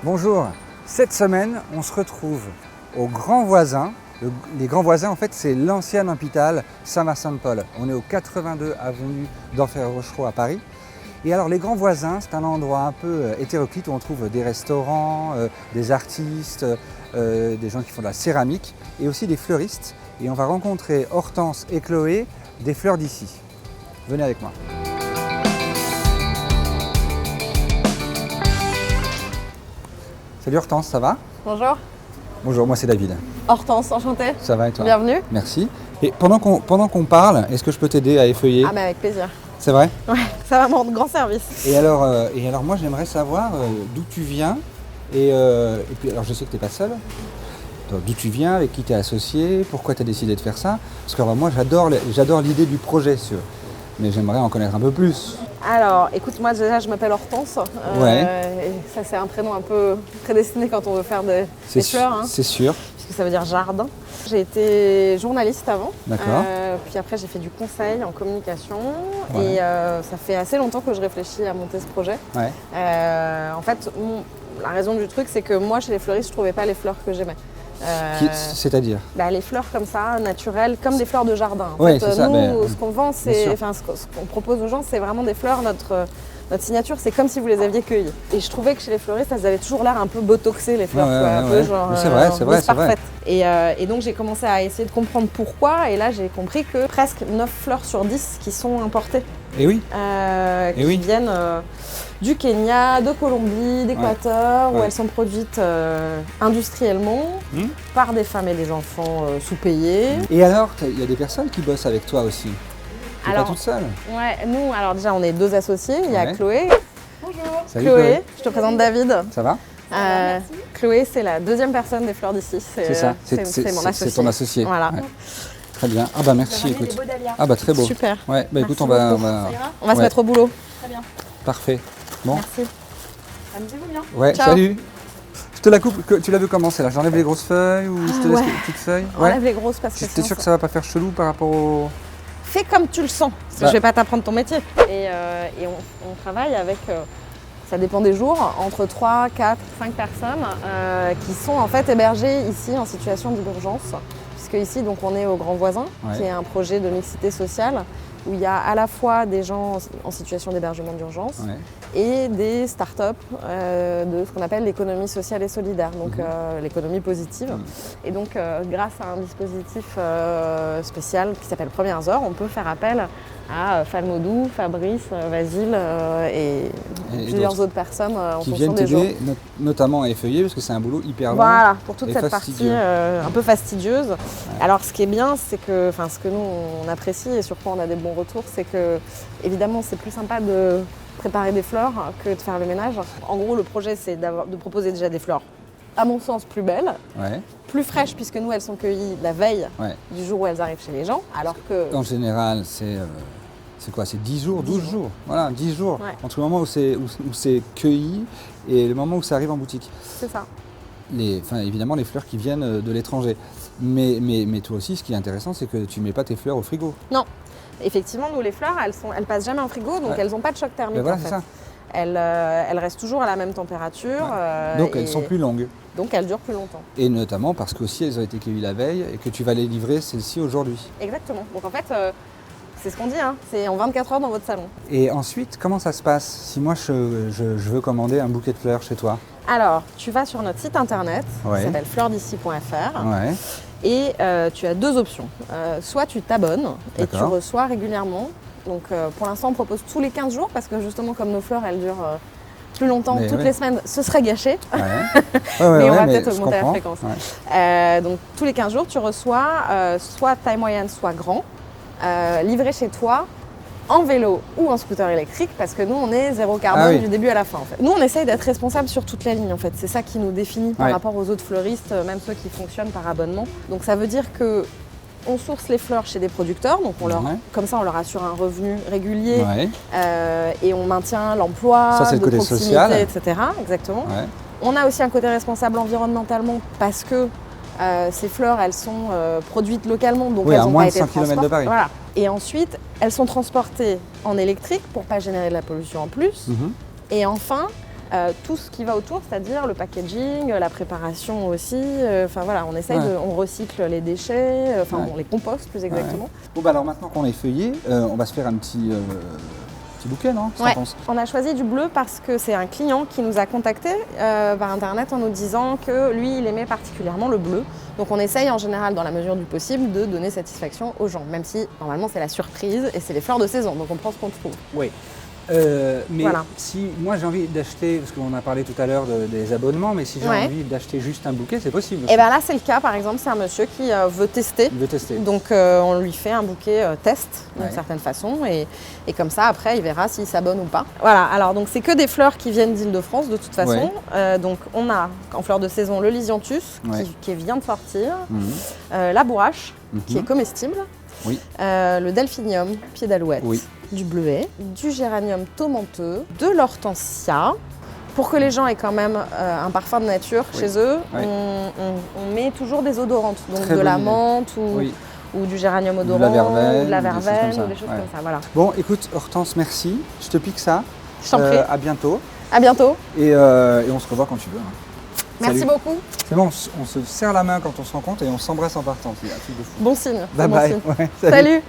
Bonjour, cette semaine on se retrouve au Grand Voisin. Les Grands Voisins en fait c'est l'ancien hôpital Saint-Vincent-de-Paul. On est au 82 avenue d'Enfer-Rochereau à Paris. Et alors les Grands Voisins c'est un endroit un peu hétéroclite où on trouve des restaurants, des artistes, des gens qui font de la céramique et aussi des fleuristes. Et on va rencontrer Hortense et Chloé des Fleurs d'ici. Venez avec moi. Salut Hortense, ça va? Bonjour. Bonjour, moi c'est David. Hortense, enchantée. Ça va et toi? Bienvenue. Merci. Et pendant qu'on parle, est-ce que je peux t'aider à effeuiller? Ah mais avec plaisir. C'est vrai? Ouais, ça va me rendre grand service. Et alors moi j'aimerais savoir d'où tu viens et puis alors je sais que tu n'es pas seule. D'où tu viens, avec qui tu es associé, pourquoi tu as décidé de faire ça? Parce que moi j'adore l'idée du projet, mais j'aimerais en connaître un peu plus. Alors, écoute, moi déjà je m'appelle Hortense. Ouais. Et ça c'est un prénom un peu prédestiné quand on veut faire des fleurs. Hein, c'est sûr. puisque ça veut dire jardin. J'ai été journaliste avant. D'accord. Puis après j'ai fait du conseil en communication. Ouais. Et ça fait assez longtemps que je réfléchis à monter ce projet. Ouais. En fait, la raison du truc c'est que moi chez les fleuristes je trouvais pas les fleurs que j'aimais. C'est-à-dire? Les fleurs comme ça, naturelles, comme des fleurs de jardin. En Ouais, fait, c'est ça, nous, ce qu'on vend, ce qu'on propose aux gens, c'est vraiment des fleurs. Notre signature, c'est comme si vous les aviez cueillies. Et je trouvais que chez les fleuristes, elles avaient toujours l'air un peu botoxées, les fleurs. Un peu genre. C'est vrai. Parfaite. Et donc, j'ai commencé à essayer de comprendre pourquoi. Et là, j'ai compris que presque 9 fleurs sur 10 qui sont importées. Et oui. Qui viennent du Kenya, de Colombie, d'Équateur, où elles sont produites industriellement par des femmes et des enfants sous-payés. Et alors, il y a des personnes qui bossent avec toi aussi? Tu n'es pas toute seule? Ouais, nous, alors déjà, on est 2 associés. Il y a Chloé. Bonjour. Salut Chloé, je te présente David. Ça va? Merci. Chloé, c'est la 2e personne des Fleurs d'ici. C'est ça, c'est mon associé. C'est ton associé. Voilà. Ouais. Très bien. Ah bah merci, écoute. Ah bah très beau. Super. Ouais, bah écoute, on Merci va se mettre au boulot. Très bien. Parfait. Bon. Merci. Amusez-vous bien. Ouais, Ciao. salut. Je te la coupe, tu la veux comment celle-là? J'enlève les grosses feuilles ou je te laisse les petites feuilles? Enlève les grosses parce que T'es sûr que ça va pas faire chelou par rapport au... Fais comme tu le sens, parce que je vais pas t'apprendre ton métier. Et on travaille avec, ça dépend des jours, entre 3, 4, 5 personnes qui sont en fait hébergées ici en situation d'urgence. Puisque ici, donc, on est au Grand Voisin, qui est un projet de mixité sociale où il y a à la fois des gens en situation d'hébergement d'urgence et des start-up de ce qu'on appelle l'économie sociale et solidaire, donc l'économie positive. Et donc, grâce à un dispositif spécial qui s'appelle Premières Heures, on peut faire appel à Falmodou, Fabrice, Vasile et plusieurs autres personnes en qui fonction viennent des jours. t'aider, notamment à effeuiller, parce que c'est un boulot hyper long. Voilà, pour toute et cette fastidieux. partie un peu fastidieuse. Ouais. Alors ce qui est bien, c'est que, ce que nous on apprécie et sur quoi on a des bons retours, c'est que évidemment c'est plus sympa de préparer des fleurs que de faire le ménage. En gros, le projet c'est de proposer déjà des fleurs, à mon sens, plus belles, plus fraîches, puisque nous elles sont cueillies la veille du jour où elles arrivent chez les gens, alors que... En général, c'est quoi? C'est 10 jours, 12 jours. Voilà, 10 jours. Ouais. Entre le moment où c'est cueilli et le moment où ça arrive en boutique. C'est ça. Évidemment, les fleurs qui viennent de l'étranger. Mais toi aussi, ce qui est intéressant, c'est que tu ne mets pas tes fleurs au frigo. Non. Effectivement, nous, les fleurs, elles passent jamais en frigo, donc elles n'ont pas de choc thermique. Voilà, en fait. c'est ça. Elles restent toujours à la même température. Donc elles sont plus longues. Donc elles durent plus longtemps. Et notamment parce qu'aussi elles ont été cueillies la veille et que tu vas les livrer celles-ci aujourd'hui. Exactement. Donc en fait, c'est ce qu'on dit, c'est en 24 heures dans votre salon. Et ensuite, comment ça se passe si moi je veux commander un bouquet de fleurs chez toi? Alors, tu vas sur notre site internet, qui s'appelle fleurdici.fr. Et tu as 2 options. Soit tu t'abonnes et tu reçois régulièrement. Donc pour l'instant, on propose tous les 15 jours parce que justement, comme nos fleurs, elles durent plus longtemps, toutes les semaines, ce serait gâché. Mais on va peut-être augmenter la fréquence. Donc tous les 15 jours, tu reçois soit taille moyenne, soit grand, livré chez toi en vélo ou en scooter électrique, parce que nous, on est zéro carbone du début à la fin. En fait. Nous, on essaye d'être responsable sur toute la ligne. En fait. C'est ça qui nous définit par rapport aux autres fleuristes, même ceux qui fonctionnent par abonnement. Donc ça veut dire que on source les fleurs chez des producteurs, donc comme ça on leur assure un revenu régulier et on maintient l'emploi, de proximité, social. Etc. Exactement. On a aussi un côté responsable environnementalement parce que ces fleurs, elles sont produites localement, donc elles n'ont pas été transportées. Voilà. Et ensuite, elles sont transportées en électrique pour ne pas générer de la pollution en plus. Et enfin, tout ce qui va autour, c'est-à-dire le packaging, la préparation aussi. Enfin voilà, on essaye on recycle les déchets, on les composte plus exactement. Bon bah alors maintenant qu'on est feuillé, on va se faire un petit bouquet, non? On a choisi du bleu parce que c'est un client qui nous a contactés par internet en nous disant que lui, il aimait particulièrement le bleu. Donc on essaye en général, dans la mesure du possible, de donner satisfaction aux gens, même si normalement c'est la surprise et c'est les fleurs de saison, donc on prend ce qu'on trouve. Oui. Mais si moi j'ai envie d'acheter, parce qu'on a parlé tout à l'heure des abonnements, mais si j'ai envie d'acheter juste un bouquet, c'est possible aussi. Et bien là c'est le cas, par exemple, c'est un monsieur qui veut tester. Il veut tester. Donc on lui fait un bouquet test d'une certaine façon et comme ça après il verra s'il s'abonne ou pas. Voilà, alors donc c'est que des fleurs qui viennent d'Île-de-France de toute façon. Donc on a en fleurs de saison le Lisianthus qui vient de sortir, la bourrache qui est comestible. Oui. Le delphinium, pied d'alouette, du bleuet, du géranium tomenteux, de l'hortensia. Pour que les gens aient quand même un parfum de nature chez eux, on met toujours des odorantes, donc de la menthe ou du géranium odorant, ou de la verveine, ou des choses comme ça. Voilà. Bon, écoute Hortense, merci. Je te pique ça. Je t'en prie. À bientôt. À bientôt. Et on se revoit quand tu veux. Merci beaucoup. C'est bon, on se serre la main quand on se rencontre et on s'embrasse en partant. C'est un truc de fou. Bon signe. Bye bye. Salut.